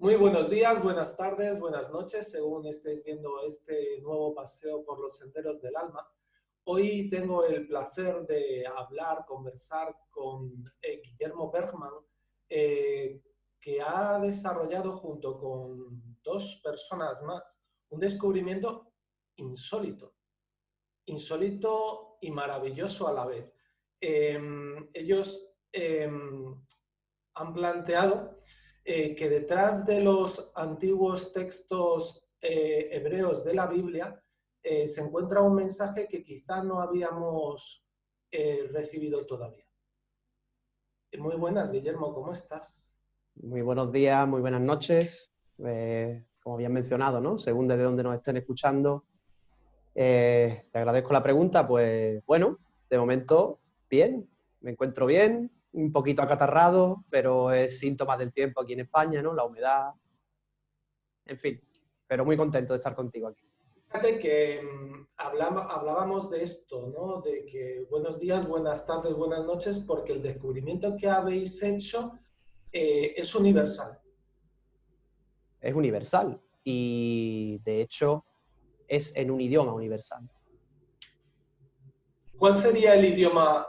Muy buenos días, buenas tardes, buenas noches, según estéis viendo este nuevo paseo por los senderos del alma. Hoy tengo el placer de conversar con Guillermo Bergman, eh, que ha desarrollado junto con dos personas más un descubrimiento insólito, insólito y maravilloso a la vez. Ellos han planteado que detrás de los antiguos textos hebreos de la Biblia se encuentra un mensaje que quizá no habíamos recibido todavía. Muy buenas, Guillermo, ¿cómo estás? Muy buenos días, muy buenas noches. Como bien mencionado, ¿no? Según desde donde nos estén escuchando, te agradezco la pregunta. Pues bueno, de momento, bien, me encuentro bien, un poquito acatarrado, pero es síntoma del tiempo aquí en España, ¿no? La humedad, en fin, pero muy contento de estar contigo aquí. Fíjate que hablábamos de esto, ¿no? De que buenos días, buenas tardes, buenas noches, porque el descubrimiento que habéis hecho es universal. Es universal y, de hecho, es en un idioma universal. ¿Cuál sería el idioma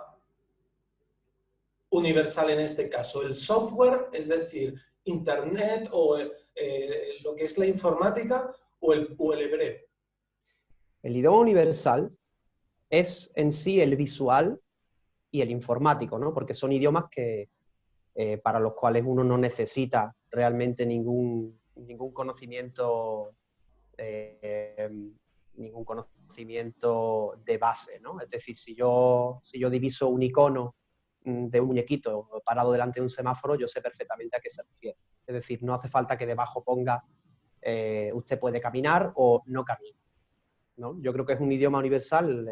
universal en este caso? ¿El software, es decir, Internet o lo que es la informática o el hebreo? El idioma universal es en sí el visual y el informático, ¿no? Porque son idiomas que, para los cuales uno no necesita realmente ningún conocimiento, eh, ningún conocimiento de base, ¿no? Es decir, si yo diviso un icono de un muñequito parado delante de un semáforo, yo sé perfectamente a qué se refiere. Es decir, no hace falta que debajo ponga usted puede caminar o no camina, ¿no? Yo creo que es un idioma universal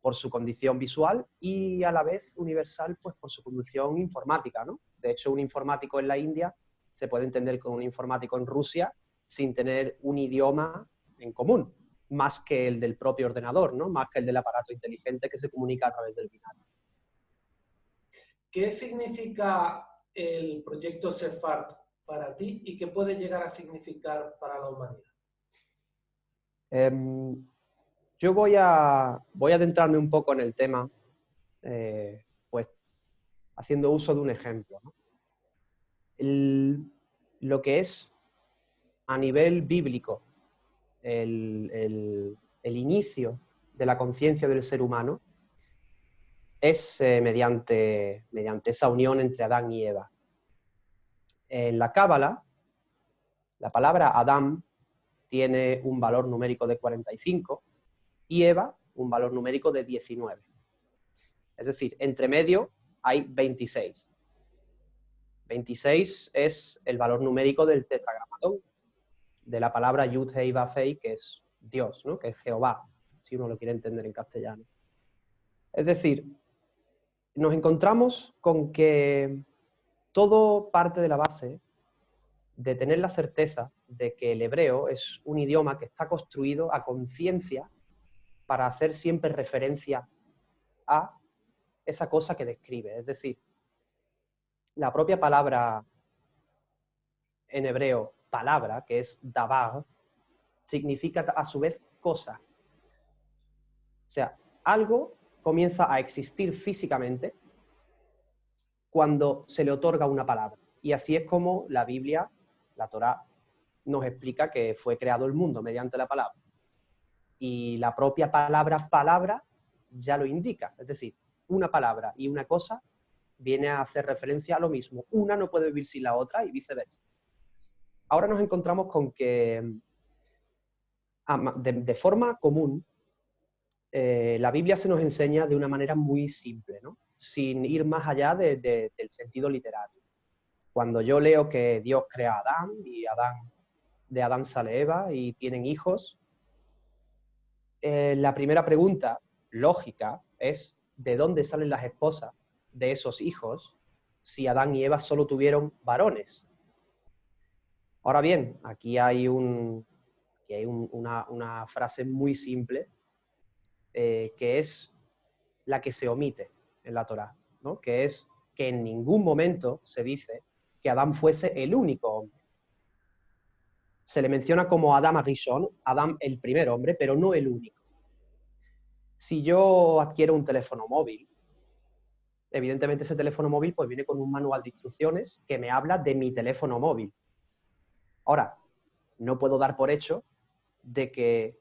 por su condición visual y a la vez universal pues por su condición informática, ¿no? De hecho, un informático en la India se puede entender con un informático en Rusia sin tener un idioma en común, más que el del propio ordenador, ¿no? Más que el del aparato inteligente que se comunica a través del binario. ¿Qué significa el proyecto Sefard para ti y qué puede llegar a significar para la humanidad? Yo voy a adentrarme un poco en el tema, pues haciendo uso de un ejemplo, ¿no? Lo que es a nivel bíblico el inicio de la conciencia del ser humano es mediante esa unión entre Adán y Eva. En la Cábala, la palabra Adán tiene un valor numérico de 45 y Eva un valor numérico de 19. Es decir, entre medio hay 26. 26 es el valor numérico del tetragramatón, de la palabra Yud Hei Vav Hei, que es Dios, ¿no? Que es Jehová, si uno lo quiere entender en castellano. Es decir, nos encontramos con que todo parte de la base de tener la certeza de que el hebreo es un idioma que está construido a conciencia para hacer siempre referencia a esa cosa que describe. Es decir, la propia palabra en hebreo, palabra, que es davar, significa a su vez cosa. O sea, algo comienza a existir físicamente cuando se le otorga una palabra. Y así es como la Biblia, la Torá, nos explica que fue creado el mundo mediante la palabra. Y la propia palabra ya lo indica. Es decir, una palabra y una cosa viene a hacer referencia a lo mismo. Una no puede vivir sin la otra y viceversa. Ahora nos encontramos con que de forma común la Biblia se nos enseña de una manera muy simple, ¿no? Sin ir más allá del sentido literario. Cuando yo leo que Dios crea a Adán y de Adán sale Eva y tienen hijos, la primera pregunta lógica es ¿de dónde salen las esposas de esos hijos si Adán y Eva solo tuvieron varones? Ahora bien, aquí hay una frase muy simple que es la que se omite en la Torá, ¿no? Que es que en ningún momento se dice que Adán fuese el único hombre. se le menciona como Adam Arishon, Adam el primer hombre, pero no el único. Si yo adquiero un teléfono móvil, evidentemente ese teléfono móvil pues viene con un manual de instrucciones que me habla de mi teléfono móvil. Ahora, no puedo dar por hecho de que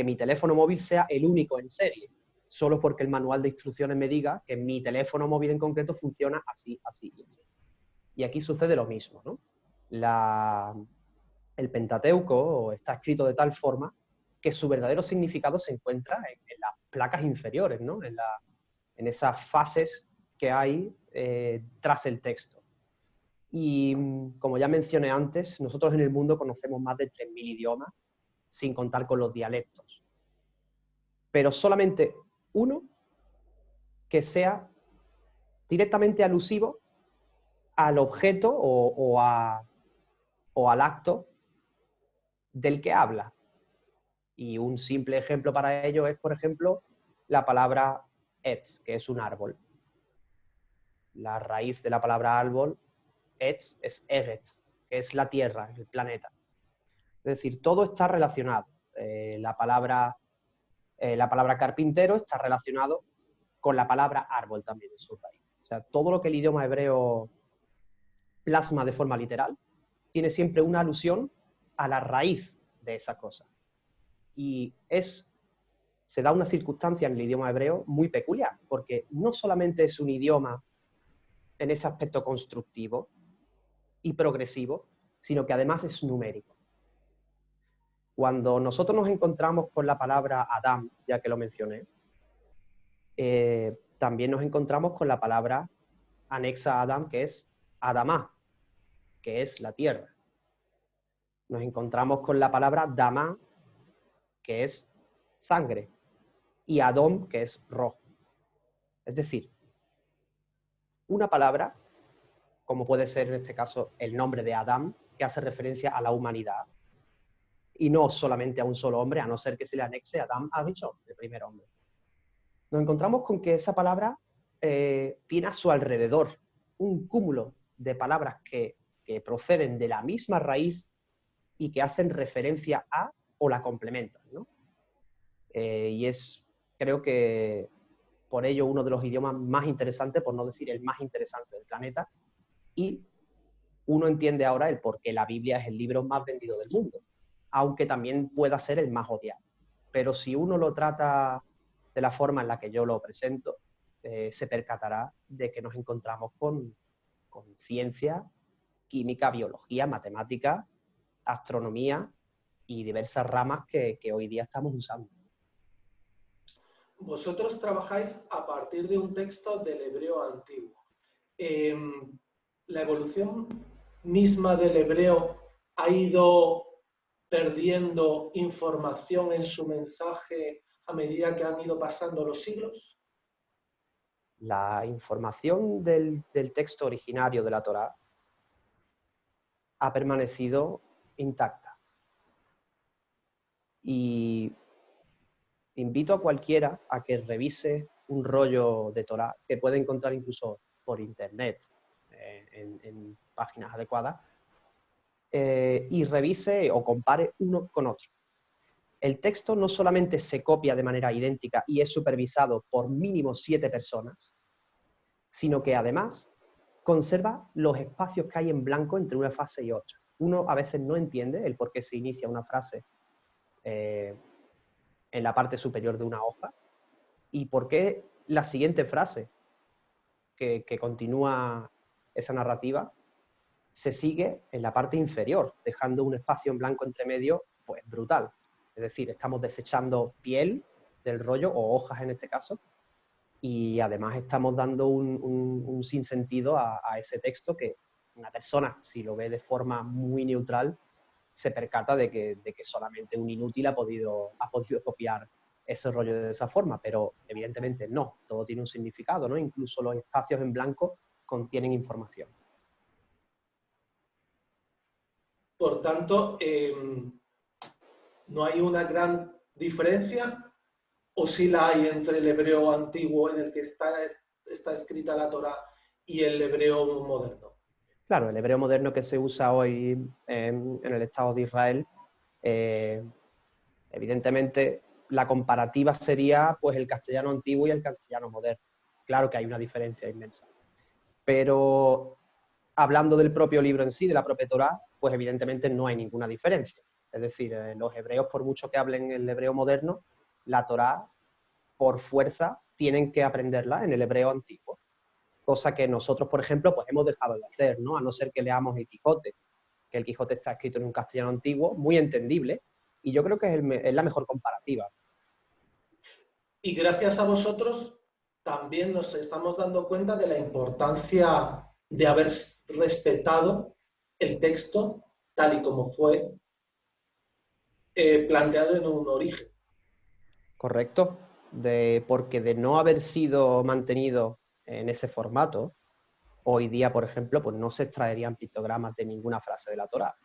mi teléfono móvil sea el único en serie, solo porque el manual de instrucciones me diga que mi teléfono móvil en concreto funciona así, así y así. Y aquí sucede lo mismo, ¿no? El Pentateuco está escrito de tal forma que su verdadero significado se encuentra en las placas inferiores, ¿no? En esas fases que hay tras el texto. Y como ya mencioné antes, nosotros en el mundo conocemos más de 3.000 idiomas, sin contar con los dialectos. Pero solamente uno que sea directamente alusivo al objeto o al acto del que habla. Y un simple ejemplo para ello es, por ejemplo, la palabra etz, que es un árbol. La raíz de la palabra árbol, etz, es eretz, que es la tierra, el planeta. Es decir, todo está relacionado. La palabra carpintero está relacionado con la palabra árbol también en su raíz. O sea, todo lo que el idioma hebreo plasma de forma literal tiene siempre una alusión a la raíz de esa cosa. Y se da una circunstancia en el idioma hebreo muy peculiar, porque no solamente es un idioma en ese aspecto constructivo y progresivo, sino que además es numérico. Cuando nosotros nos encontramos con la palabra Adam, ya que lo mencioné, también nos encontramos con la palabra anexa a Adam, que es Adamá, que es la tierra. Nos encontramos con la palabra Dama, que es sangre, y Adom, que es rojo. Es decir, una palabra, como puede ser en este caso el nombre de Adam, que hace referencia a la humanidad, y no solamente a un solo hombre, a no ser que se le anexe Adam a Rishon, el primer hombre. Nos encontramos con que esa palabra tiene a su alrededor un cúmulo de palabras que proceden de la misma raíz y que hacen referencia a o la complementan, ¿no? Y creo que por ello uno de los idiomas más interesantes, por no decir el más interesante del planeta, y uno entiende ahora el por qué la Biblia es el libro más vendido del mundo, aunque también pueda ser el más odiado. Pero si uno lo trata de la forma en la que yo lo presento, se percatará de que nos encontramos con ciencia, química, biología, matemática, astronomía y diversas ramas que hoy día estamos usando. Vosotros trabajáis a partir de un texto del hebreo antiguo. ¿La evolución misma del hebreo ha ido perdiendo información en su mensaje a medida que han ido pasando los siglos? La información del texto originario de la Torá ha permanecido intacta. Y invito a cualquiera a que revise un rollo de Torá que puede encontrar incluso por internet, en páginas adecuadas, y revise o compare uno con otro. El texto no solamente se copia de manera idéntica y es supervisado por mínimo 7 personas, sino que además conserva los espacios que hay en blanco entre una frase y otra. Uno a veces no entiende el por qué se inicia una frase en la parte superior de una hoja y por qué la siguiente frase que continúa esa narrativa se sigue en la parte inferior, dejando un espacio en blanco entre medio, pues brutal. Es decir, estamos desechando piel del rollo, o hojas en este caso, y además estamos dando un sinsentido a ese texto que una persona, si lo ve de forma muy neutral, se percata de que solamente un inútil ha podido copiar ese rollo de esa forma, pero evidentemente no, todo tiene un significado, ¿no? Incluso los espacios en blanco contienen información. Por tanto, ¿no hay una gran diferencia o sí la hay entre el hebreo antiguo en el que está escrita la Torá y el hebreo moderno? Claro, el hebreo moderno que se usa hoy en el Estado de Israel, evidentemente la comparativa sería pues el castellano antiguo y el castellano moderno. Claro que hay una diferencia inmensa. Pero hablando del propio libro en sí, de la propia Torá, pues evidentemente no hay ninguna diferencia. Es decir, los hebreos, por mucho que hablen el hebreo moderno, la Torá, por fuerza, tienen que aprenderla en el hebreo antiguo. Cosa que nosotros, por ejemplo, pues hemos dejado de hacer, ¿no? A no ser que leamos el Quijote, que el Quijote está escrito en un castellano antiguo, muy entendible, y yo creo que es la mejor comparativa. Y gracias a vosotros también nos estamos dando cuenta de la importancia de haber respetado el texto tal y como fue planteado en un origen. Correcto, porque de no haber sido mantenido en ese formato, hoy día, por ejemplo, pues no se extraerían pictogramas de ninguna frase de la Torá.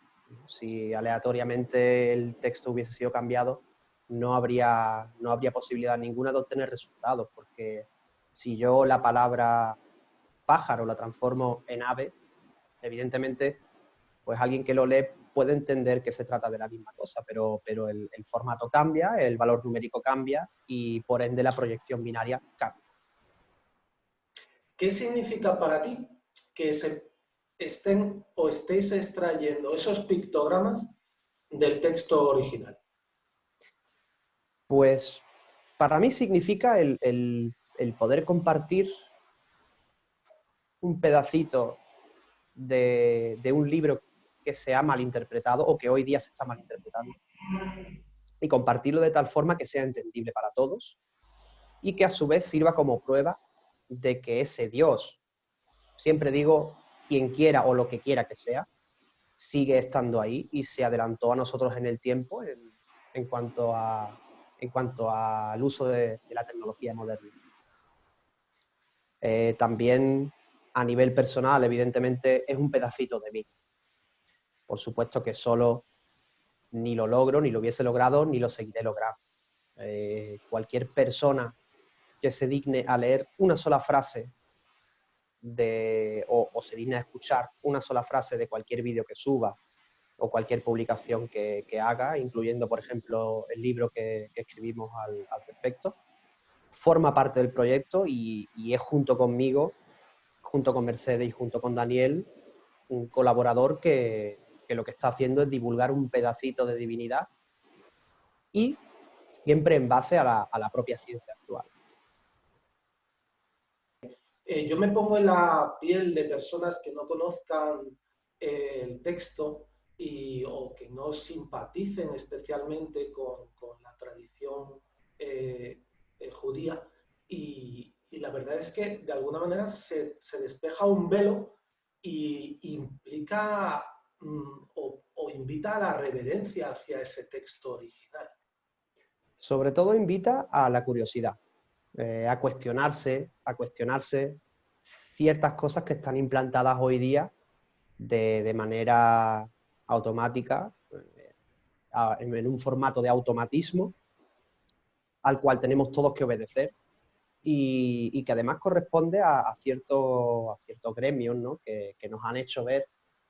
Si aleatoriamente el texto hubiese sido cambiado, no habría posibilidad ninguna de obtener resultados, porque si yo la palabra pájaro la transformo en ave, evidentemente, pues alguien que lo lee puede entender que se trata de la misma cosa, pero el formato cambia, el valor numérico cambia y por ende la proyección binaria cambia. ¿Qué significa para ti que se estén o estéis extrayendo esos pictogramas del texto original? Pues para mí significa el poder compartir un pedacito de un libro que se ha malinterpretado o que hoy día se está malinterpretando y compartirlo de tal forma que sea entendible para todos y que a su vez sirva como prueba de que ese Dios, siempre digo quien quiera o lo que quiera que sea, sigue estando ahí y se adelantó a nosotros en el tiempo en cuanto al uso de la tecnología moderna. También a nivel personal, evidentemente, es un pedacito de mí. Por supuesto que solo ni lo logro, ni lo hubiese logrado, ni lo seguiré logrando. Cualquier persona que se digne a leer una sola frase o se digne a escuchar una sola frase de cualquier vídeo que suba o cualquier publicación que haga, incluyendo, por ejemplo, el libro que escribimos al respecto, forma parte del proyecto y es junto conmigo, junto con Mercedes y junto con Daniel, un colaborador que lo que está haciendo es divulgar un pedacito de divinidad y siempre en base a la propia ciencia actual. Yo me pongo en la piel de personas que no conozcan el texto o que no simpaticen especialmente con la tradición judía y la verdad es que de alguna manera se despeja un velo y implica o invita a la reverencia hacia ese texto original. Sobre todo invita a la curiosidad, a cuestionarse ciertas cosas que están implantadas hoy día de manera automática, en un formato de automatismo al cual tenemos todos que obedecer y que además corresponde a ciertos gremios, ¿no? que nos han hecho ver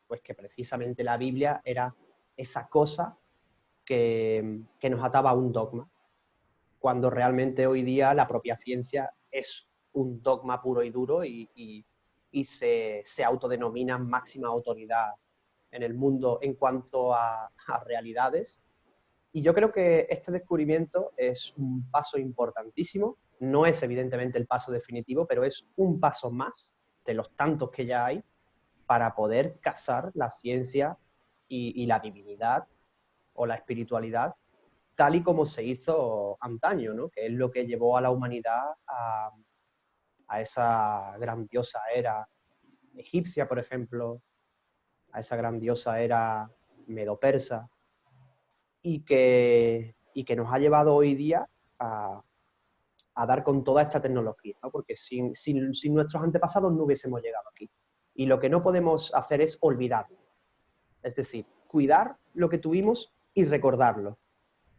pues, que precisamente la Biblia era esa cosa que nos ataba a un dogma, cuando realmente hoy día la propia ciencia es un dogma puro y duro y se autodenomina máxima autoridad en el mundo en cuanto a realidades. Y yo creo que este descubrimiento es un paso importantísimo. No es evidentemente el paso definitivo, pero es un paso más de los tantos que ya hay para poder casar la ciencia y la divinidad o la espiritualidad tal y como se hizo antaño, ¿no? Que es lo que llevó a la humanidad a esa grandiosa era egipcia, por ejemplo, a esa grandiosa era medo-persa, y que nos ha llevado hoy día a dar con toda esta tecnología, ¿no? Porque sin nuestros antepasados no hubiésemos llegado aquí. Y lo que no podemos hacer es olvidarlo. Es decir, cuidar lo que tuvimos y recordarlo.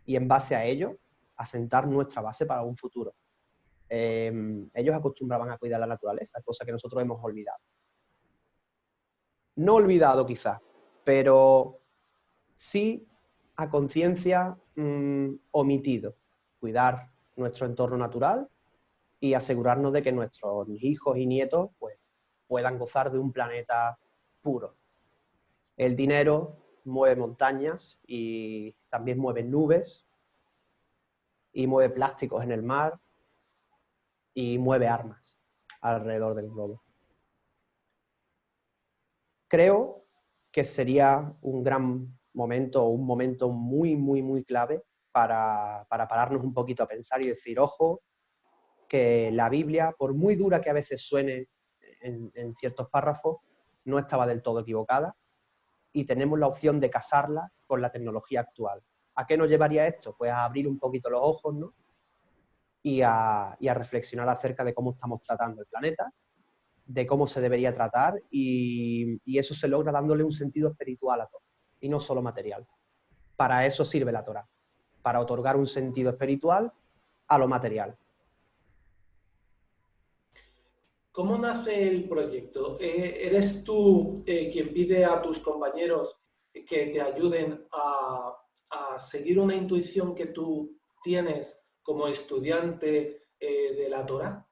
Y en base a ello, asentar nuestra base para un futuro. Ellos acostumbraban a cuidar la naturaleza, cosa que nosotros hemos olvidado. no olvidado quizás, pero sí a conciencia omitido. Cuidar nuestro entorno natural y asegurarnos de que nuestros hijos y nietos pues, puedan gozar de un planeta puro. El dinero mueve montañas y también mueve nubes y mueve plásticos en el mar y mueve armas alrededor del globo. Creo que sería un gran momento, un momento muy, muy, muy clave para pararnos un poquito a pensar y decir, ojo, que la Biblia, por muy dura que a veces suene en ciertos párrafos, no estaba del todo equivocada y tenemos la opción de casarla con la tecnología actual. ¿A qué nos llevaría esto? Pues a abrir un poquito los ojos, ¿no? Y a reflexionar acerca de cómo estamos tratando el planeta, de cómo se debería tratar y eso se logra dándole un sentido espiritual a todo y no solo material. Para eso sirve la Torá, para otorgar un sentido espiritual a lo material. ¿Cómo nace el proyecto? ¿Eres tú quien pide a tus compañeros que te ayuden a seguir una intuición que tú tienes como estudiante de la Torá?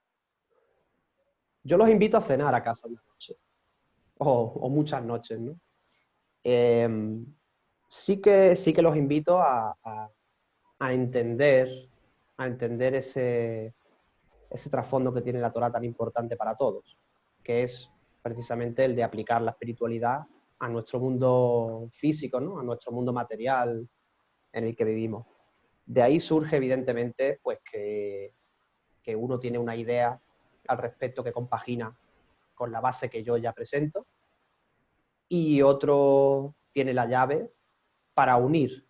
Yo los invito a cenar a casa una noche, o muchas noches, ¿no? Sí que los invito a entender ese trasfondo que tiene la Torá tan importante para todos, que es precisamente el de aplicar la espiritualidad a nuestro mundo físico, ¿no? A nuestro mundo material en el que vivimos. De ahí surge, evidentemente, pues que uno tiene una idea al respecto que compagina con la base que yo ya presento y otro tiene la llave para unir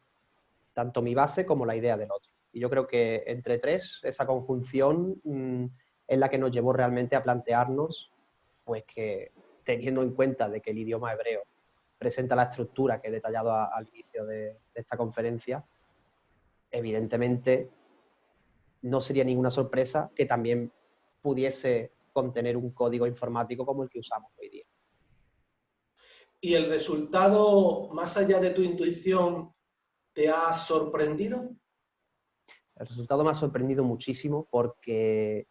tanto mi base como la idea del otro. Y yo creo que entre tres, esa conjunción es la que nos llevó realmente a plantearnos pues que, teniendo en cuenta de que el idioma hebreo presenta la estructura que he detallado al inicio de esta conferencia, evidentemente no sería ninguna sorpresa que también pudiese contener un código informático como el que usamos hoy día. ¿Y el resultado, más allá de tu intuición, te ha sorprendido? El resultado me ha sorprendido muchísimo porque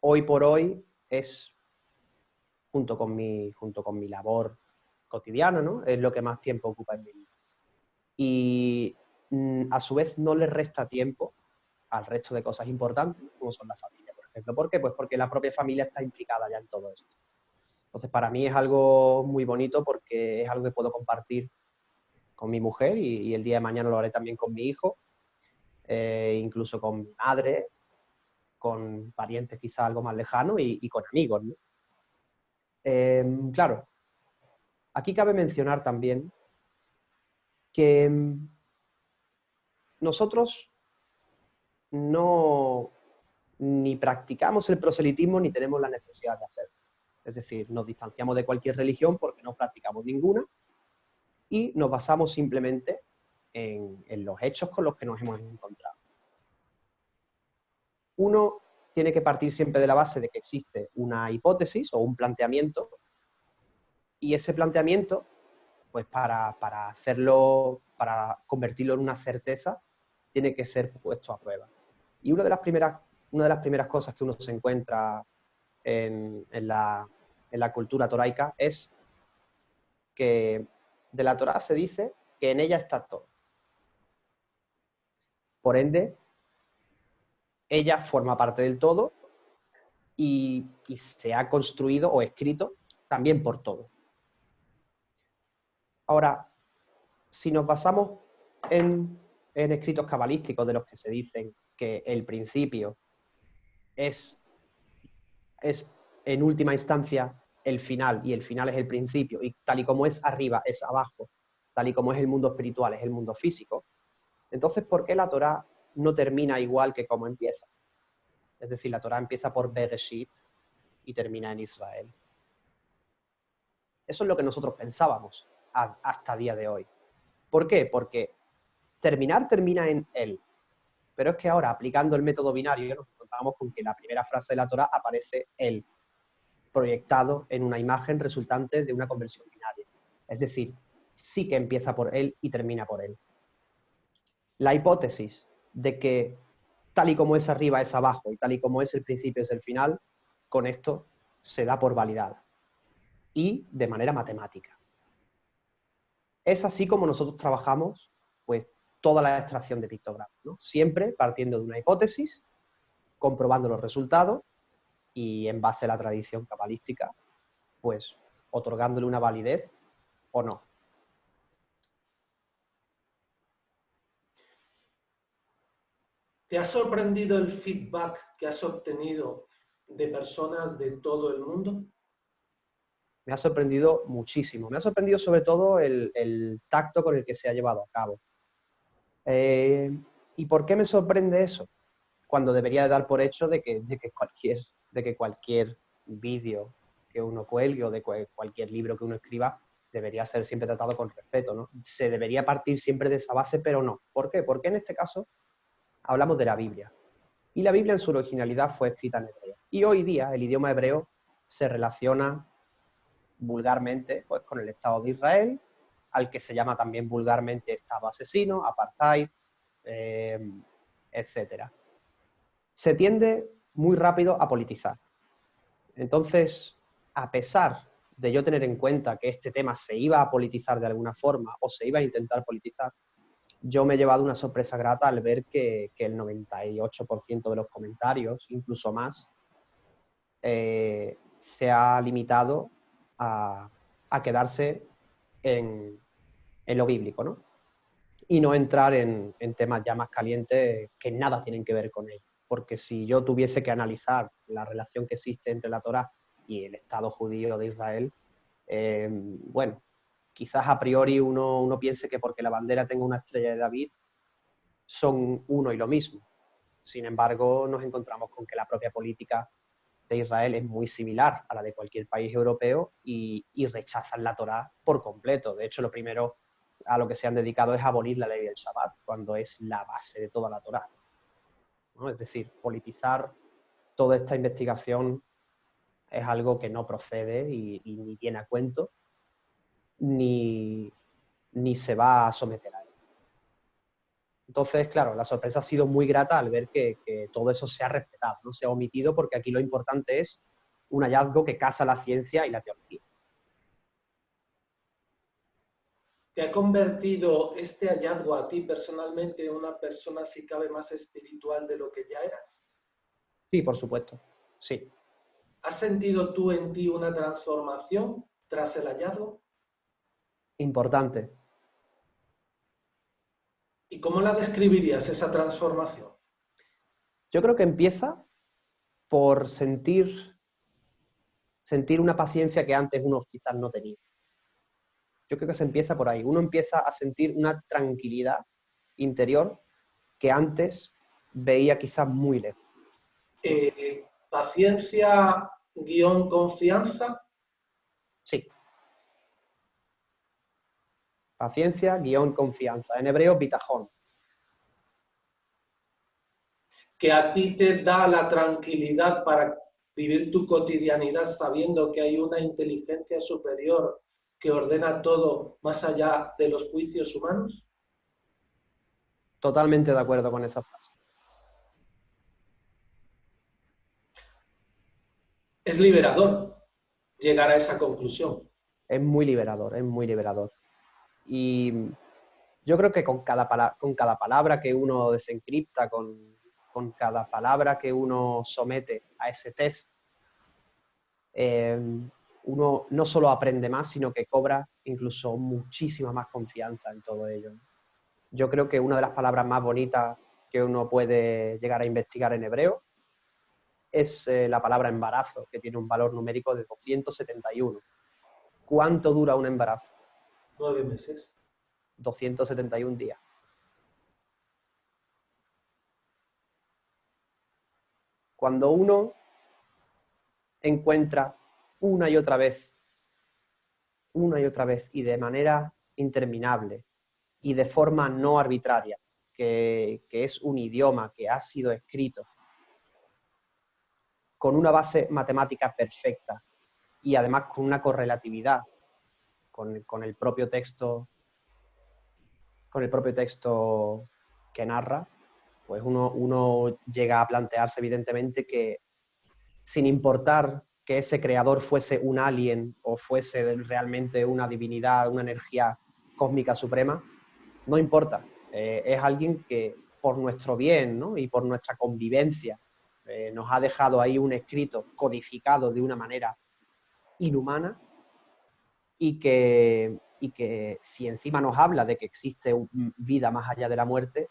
hoy por hoy es, junto con mi labor cotidiana, ¿no? Es lo que más tiempo ocupa en mi vida. Y a su vez no le resta tiempo al resto de cosas importantes, como son la familia, por ejemplo. ¿Por qué? Pues porque la propia familia está implicada ya en todo esto. Entonces, para mí es algo muy bonito porque es algo que puedo compartir con mi mujer y el día de mañana lo haré también con mi hijo, incluso con mi madre, con parientes quizá algo más lejanos y con amigos, ¿no? Claro, aquí cabe mencionar también que nosotros no ni practicamos el proselitismo ni tenemos la necesidad de hacerlo. Es decir, nos distanciamos de cualquier religión porque no practicamos ninguna y nos basamos simplemente en los hechos con los que nos hemos encontrado. Uno tiene que partir siempre de la base de que existe una hipótesis o un planteamiento y ese planteamiento, pues para hacerlo, para convertirlo en una certeza, tiene que ser puesto a prueba. Y una de las primeras cosas que uno se encuentra en la cultura toraica es que de la Torá se dice que en ella está todo. Por ende, ella forma parte del todo y se ha construido o escrito también por todo. Ahora, si nos basamos en escritos cabalísticos de los que se dicen que el principio es en última instancia el final y el final es el principio y tal y como es arriba es abajo, tal y como es el mundo espiritual es el mundo físico, entonces ¿por qué la Torá no termina igual que como empieza? Es decir, la Torá empieza por Bereshit y termina en Israel. Eso es lo que nosotros pensábamos hasta el día de hoy. ¿Por qué? Porque termina en él. Pero es que ahora, aplicando el método binario, nos encontramos con que la primera frase de la Torá aparece él. proyectado en una imagen resultante de una conversión binaria. Es decir, sí que empieza por él y termina por él. La hipótesis de que tal y como es arriba es abajo y tal y como es el principio es el final, con esto se da por validada y de manera matemática. Es así como nosotros trabajamos pues, toda la extracción de pictogramas, ¿no? Siempre partiendo de una hipótesis, comprobando los resultados y en base a la tradición cabalística, pues otorgándole una validez o no. ¿Te ha sorprendido el feedback que has obtenido de personas de todo el mundo? Me ha sorprendido muchísimo. Me ha sorprendido sobre todo el tacto con el que se ha llevado a cabo. ¿Y por qué me sorprende eso? Cuando debería de dar por hecho de que cualquier vídeo que uno cuelgue o de cualquier libro que uno escriba debería ser siempre tratado con respeto, ¿no? Se debería partir siempre de esa base, pero no. ¿Por qué? Porque en este caso hablamos de la Biblia. Y la Biblia en su originalidad fue escrita en hebreo. Y hoy día el idioma hebreo se relaciona vulgarmente pues, con el Estado de Israel, al que se llama también vulgarmente Estado asesino, apartheid, etc. Se tiende muy rápido a politizar. Entonces, a pesar de yo tener en cuenta que este tema se iba a politizar de alguna forma o se iba a intentar politizar, yo me he llevado una sorpresa grata al ver que el 98% de los comentarios, incluso más, se ha limitado a quedarse en lo bíblico, ¿no? Y no entrar en temas ya más calientes que nada tienen que ver con ello. Porque si yo tuviese que analizar la relación que existe entre la Torá y el Estado judío de Israel, bueno, quizás a priori uno piense que porque la bandera tenga una estrella de David son uno y lo mismo. Sin embargo, nos encontramos con que la propia política de Israel es muy similar a la de cualquier país europeo y rechazan la Torá por completo. De hecho, lo primero a lo que se han dedicado es abolir la ley del Shabbat, cuando es la base de toda la Torá, ¿no? Es decir, politizar toda esta investigación es algo que no procede y ni viene a cuento, ni se va a someter a él. Entonces, claro, la sorpresa ha sido muy grata al ver que todo eso se ha respetado, no se ha omitido, porque aquí lo importante es un hallazgo que casa la ciencia y la teología. ¿Te ha convertido este hallazgo a ti personalmente en una persona, si cabe, más espiritual de lo que ya eras? Sí, por supuesto, sí. ¿Has sentido tú en ti una transformación tras el hallazgo? Importante. ¿Y cómo la describirías esa transformación? Yo creo que empieza por sentir una paciencia que antes uno quizás no tenía. Yo creo que se empieza por ahí. Uno empieza a sentir una tranquilidad interior que antes veía quizás muy lejos. Paciencia guión confianza. Sí. Paciencia, guión, confianza. En hebreo, bitajón. Que a ti te da la tranquilidad para vivir tu cotidianidad sabiendo que hay una inteligencia superior que ordena todo más allá de los juicios humanos. Totalmente de acuerdo con esa frase. Es liberador llegar a esa conclusión. Es muy liberador, es muy liberador. Y yo creo que con cada palabra que uno desencripta, con cada palabra que uno somete a ese test, uno no solo aprende más, sino que cobra incluso muchísima más confianza en todo ello. Yo creo que una de las palabras más bonitas que uno puede llegar a investigar en hebreo es la palabra embarazo, que tiene un valor numérico de 271. ¿Cuánto dura un embarazo? 9 meses. 271 días. Cuando uno encuentra una y otra vez y de manera interminable y de forma no arbitraria, que es un idioma que ha sido escrito con una base matemática perfecta y además con una correlatividad con el propio texto que narra, pues uno llega a plantearse evidentemente que sin importar que ese creador fuese un alien o fuese realmente una divinidad, una energía cósmica suprema, no importa. Es alguien que por nuestro bien, ¿no? Y por nuestra convivencia nos ha dejado ahí un escrito codificado de una manera inhumana y que si encima nos habla de que existe vida más allá de la muerte,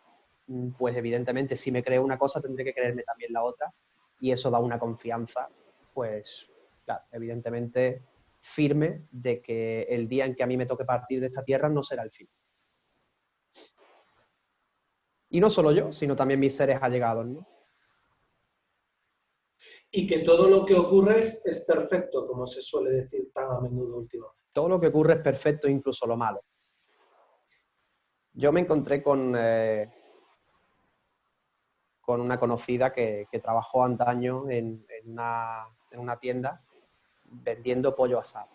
pues evidentemente si me creo una cosa tendré que creerme también la otra, y eso da una confianza, pues claro, evidentemente firme de que el día en que a mí me toque partir de esta tierra no será el fin. Y no solo yo, sino también mis seres allegados, ¿no? Y que todo lo que ocurre es perfecto, como se suele decir tan a menudo últimamente. Todo lo que ocurre es perfecto, incluso lo malo. Yo me encontré con una conocida que trabajó antaño en una tienda vendiendo pollo asado.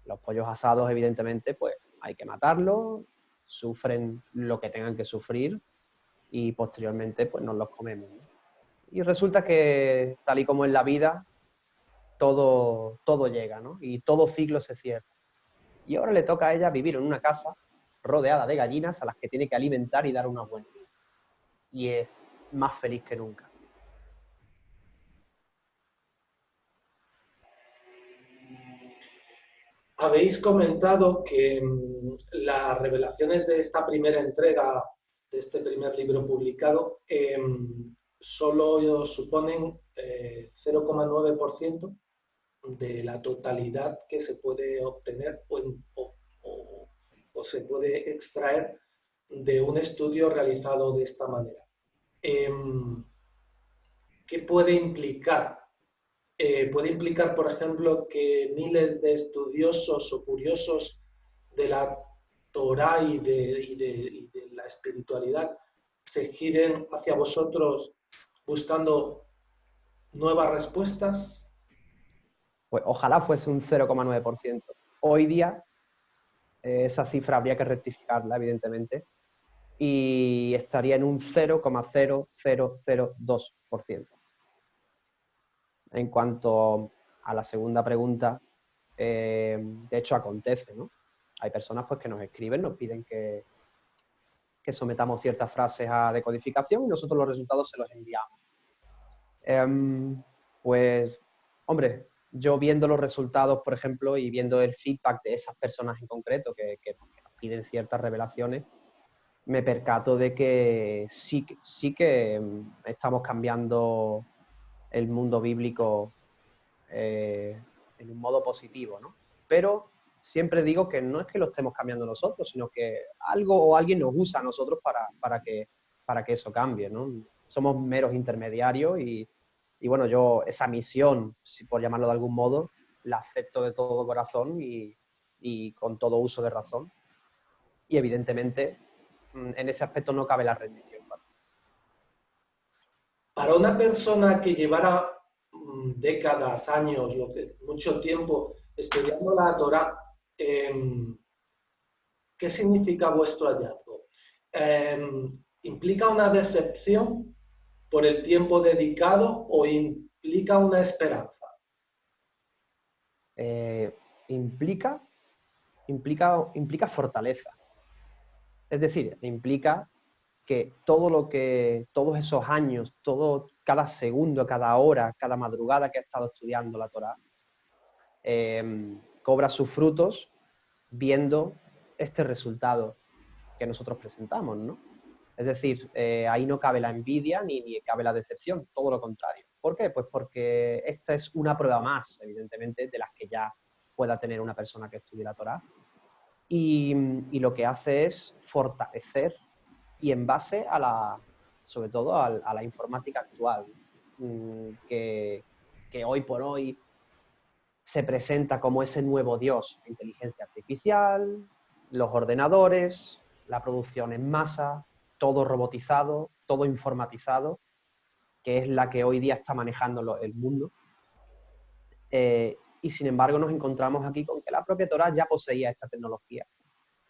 Los pollos asados, evidentemente, pues hay que matarlos, sufren lo que tengan que sufrir y posteriormente pues nos los comemos, ¿no? Y resulta que, tal y como en la vida, todo llega, ¿no? Y todo ciclo se cierra. Y ahora le toca a ella vivir en una casa rodeada de gallinas a las que tiene que alimentar y dar una buena vida. Y es más feliz que nunca. Habéis comentado que las revelaciones de esta primera entrega, de este primer libro publicado, solo suponen 0,9% de la totalidad que se puede obtener o se puede extraer de un estudio realizado de esta manera. ¿Qué puede implicar? Puede implicar, por ejemplo, que miles de estudiosos o curiosos de la Torá y de la espiritualidad se giren hacia vosotros buscando nuevas respuestas. Pues ojalá fuese un 0,9%. Hoy día esa cifra habría que rectificarla, evidentemente, y estaría en un 0,0002%. En cuanto a la segunda pregunta, de hecho acontece, ¿no? Hay personas pues, que nos escriben, nos piden que sometamos ciertas frases a decodificación y nosotros los resultados se los enviamos. Pues, hombre, yo viendo los resultados, por ejemplo, y viendo el feedback de esas personas en concreto que nos piden ciertas revelaciones, me percato de que sí que estamos cambiando el mundo bíblico en un modo positivo, ¿no? Pero siempre digo que no es que lo estemos cambiando nosotros, sino que algo o alguien nos usa a nosotros para que eso cambie, ¿no? Somos meros intermediarios y bueno, yo esa misión, por llamarlo de algún modo, la acepto de todo corazón y con todo uso de razón. Y evidentemente, en ese aspecto no cabe la rendición. Para una persona que llevara décadas, años, mucho tiempo estudiando la Torá, ¿qué significa vuestro hallazgo? ¿Implica una decepción por el tiempo dedicado o implica una esperanza? Implica fortaleza. Es decir, implica que todos esos años, cada segundo, cada hora, cada madrugada que ha estado estudiando la Torá, cobra sus frutos viendo este resultado que nosotros presentamos, ¿no? Es decir, ahí no cabe la envidia ni cabe la decepción, todo lo contrario. ¿Por qué? Pues porque esta es una prueba más, evidentemente, de las que ya pueda tener una persona que estudie la Torá. Y lo que hace es fortalecer y en base sobre todo a la informática actual, que hoy por hoy se presenta como ese nuevo Dios, la inteligencia artificial, los ordenadores, la producción en masa, todo robotizado, todo informatizado, que es la que hoy día está manejando el mundo. y sin embargo nos encontramos aquí con que la propia Torá ya poseía esta tecnología.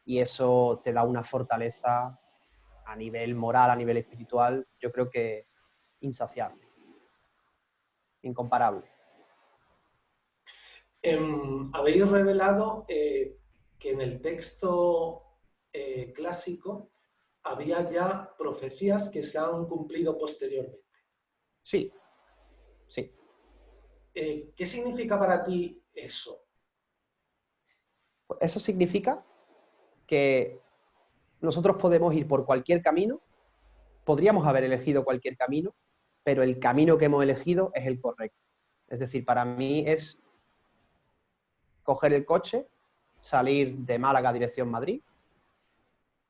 Y eso te da una fortaleza a nivel moral, a nivel espiritual, yo creo que insaciable, incomparable. Habéis revelado que en el texto clásico había ya profecías que se han cumplido posteriormente. Sí, sí. ¿Qué significa para ti eso? Pues eso significa que nosotros podemos ir por cualquier camino, podríamos haber elegido cualquier camino, pero el camino que hemos elegido es el correcto. Es decir, para mí es coger el coche, salir de Málaga dirección Madrid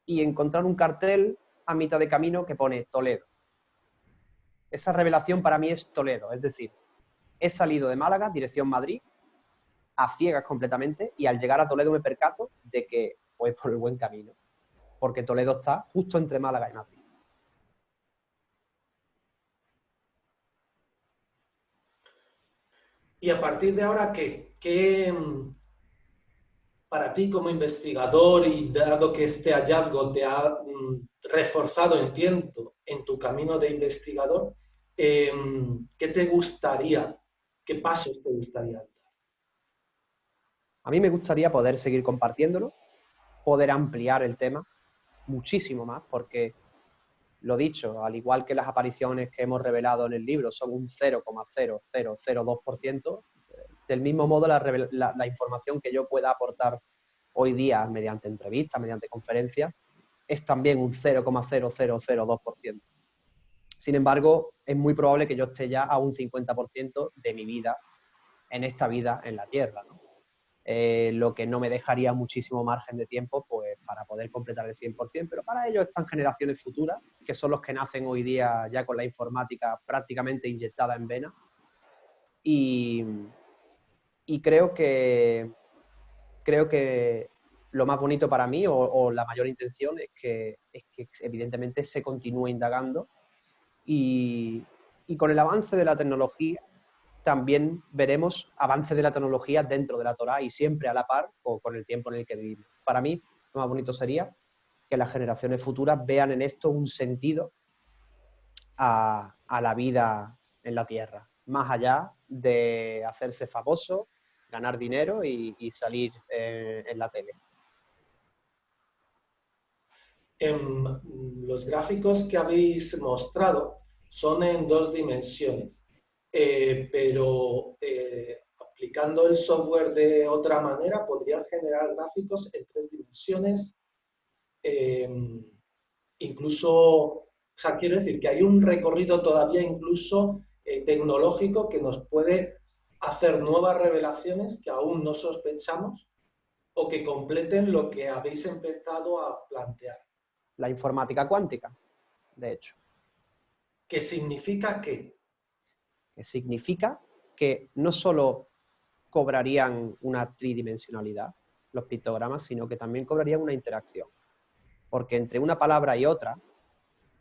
y encontrar un cartel a mitad de camino que pone Toledo. Esa revelación para mí es Toledo, es decir, he salido de Málaga dirección Madrid a ciegas completamente y al llegar a Toledo me percato de que voy por el buen camino, porque Toledo está justo entre Málaga y Madrid. Y a partir de ahora, ¿qué para ti como investigador y dado que este hallazgo te ha reforzado, entiendo, en tu camino de investigador, ¿qué te gustaría, qué pasos te gustaría dar? A mí me gustaría poder seguir compartiéndolo, poder ampliar el tema muchísimo más, porque lo dicho, al igual que las apariciones que hemos revelado en el libro son un 0,0002%, del mismo modo la información que yo pueda aportar hoy día mediante entrevistas, mediante conferencias, es también un 0,0002%. Sin embargo, es muy probable que yo esté ya a un 50% de mi vida en esta vida en la Tierra, ¿no? Lo que no me dejaría muchísimo margen de tiempo pues, para poder completar el 100%, pero para ello están generaciones futuras, que son los que nacen hoy día ya con la informática prácticamente inyectada en vena. Y, y creo que lo más bonito para mí o la mayor intención es que evidentemente se continúe indagando y con el avance de la tecnología también veremos avances de la tecnología dentro de la Torá y siempre a la par o con el tiempo en el que vivimos. Para mí, lo más bonito sería que las generaciones futuras vean en esto un sentido a la vida en la Tierra, más allá de hacerse famoso, ganar dinero y salir en la tele. Los gráficos que habéis mostrado son en dos dimensiones, pero aplicando el software de otra manera podrían generar gráficos en tres dimensiones, eh, incluso, o sea, quiero decir que hay un recorrido todavía incluso tecnológico que nos puede hacer nuevas revelaciones que aún no sospechamos o que completen lo que habéis empezado a plantear. La informática cuántica, de hecho. ¿Qué significa qué? Que significa que no solo cobrarían una tridimensionalidad los pictogramas, sino que también cobrarían una interacción. Porque entre una palabra y otra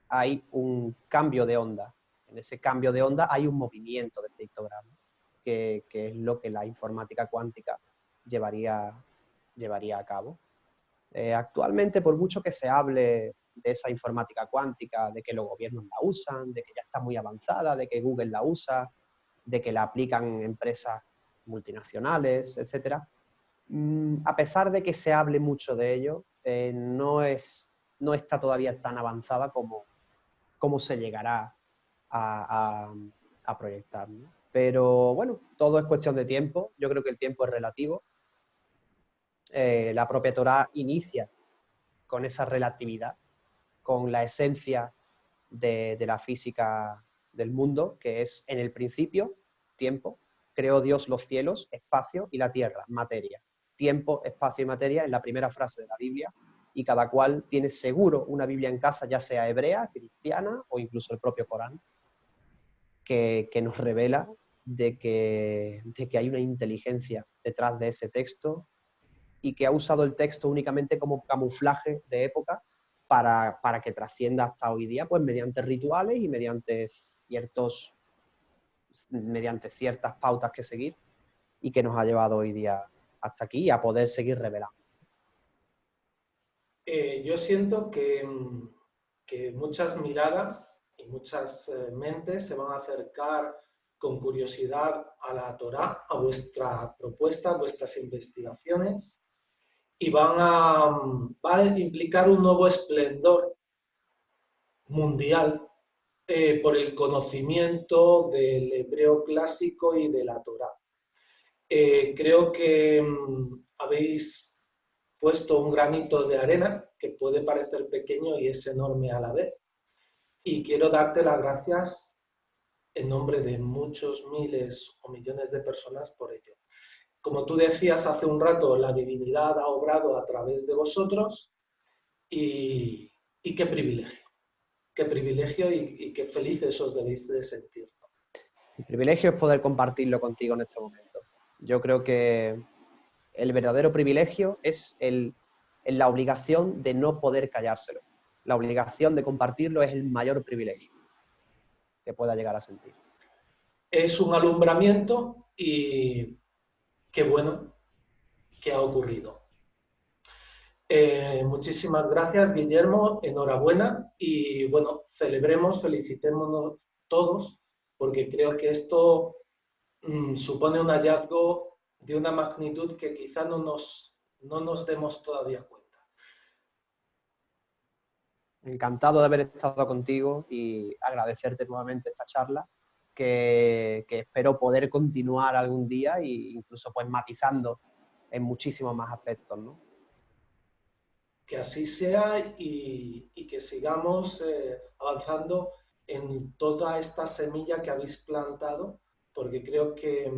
hay un cambio de onda. En ese cambio de onda hay un movimiento del pictograma, que es lo que la informática cuántica llevaría a cabo. Actualmente, por mucho que se hable de esa informática cuántica, de que los gobiernos la usan, de que ya está muy avanzada, de que Google la usa, de que la aplican empresas multinacionales, etcétera, a pesar de que se hable mucho de ello, no está todavía tan avanzada como se llegará a proyectar, ¿no? Pero bueno, todo es cuestión de tiempo. Yo creo que el tiempo es relativo. La propia Torá inicia con esa relatividad, con la esencia de la física del mundo, que es en el principio, tiempo, creó Dios los cielos, espacio y la tierra, materia. Tiempo, espacio y materia en la primera frase de la Biblia, y cada cual tiene seguro una Biblia en casa, ya sea hebrea, cristiana o incluso el propio Corán, que nos revela de que hay una inteligencia detrás de ese texto y que ha usado el texto únicamente como camuflaje de época para que trascienda hasta hoy día, pues mediante rituales y mediante ciertas pautas que seguir. y que nos ha llevado hoy día hasta aquí a poder seguir revelando. Yo siento que muchas miradas y muchas mentes se van a acercar con curiosidad a la Torá, a vuestra propuesta, a vuestras investigaciones, y va a implicar un nuevo esplendor mundial por el conocimiento del hebreo clásico y de la Torá. Creo que habéis puesto un granito de arena que puede parecer pequeño y es enorme a la vez. Y quiero darte las gracias en nombre de muchos miles o millones de personas por ello. Como tú decías hace un rato, la divinidad ha obrado a través de vosotros y qué privilegio y qué felices os debéis de sentir. El privilegio es poder compartirlo contigo en este momento. Yo creo que el verdadero privilegio es la obligación de no poder callárselo. La obligación de compartirlo es el mayor privilegio que pueda llegar a sentir. Es un alumbramiento y qué bueno que ha ocurrido. Muchísimas gracias, Guillermo, enhorabuena y bueno, celebremos, felicitémonos todos porque creo que esto supone un hallazgo de una magnitud que quizá no nos demos todavía cuenta. Encantado de haber estado contigo y agradecerte nuevamente esta charla que espero poder continuar algún día e incluso pues matizando en muchísimos más aspectos, ¿no? Que así sea y que sigamos avanzando en toda esta semilla que habéis plantado, porque creo que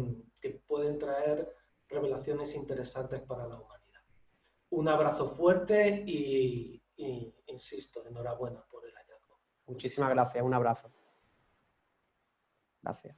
pueden traer revelaciones interesantes para la humanidad. Un abrazo fuerte y insisto, enhorabuena por el hallazgo. Muchísimas gracias, un abrazo. Gracias.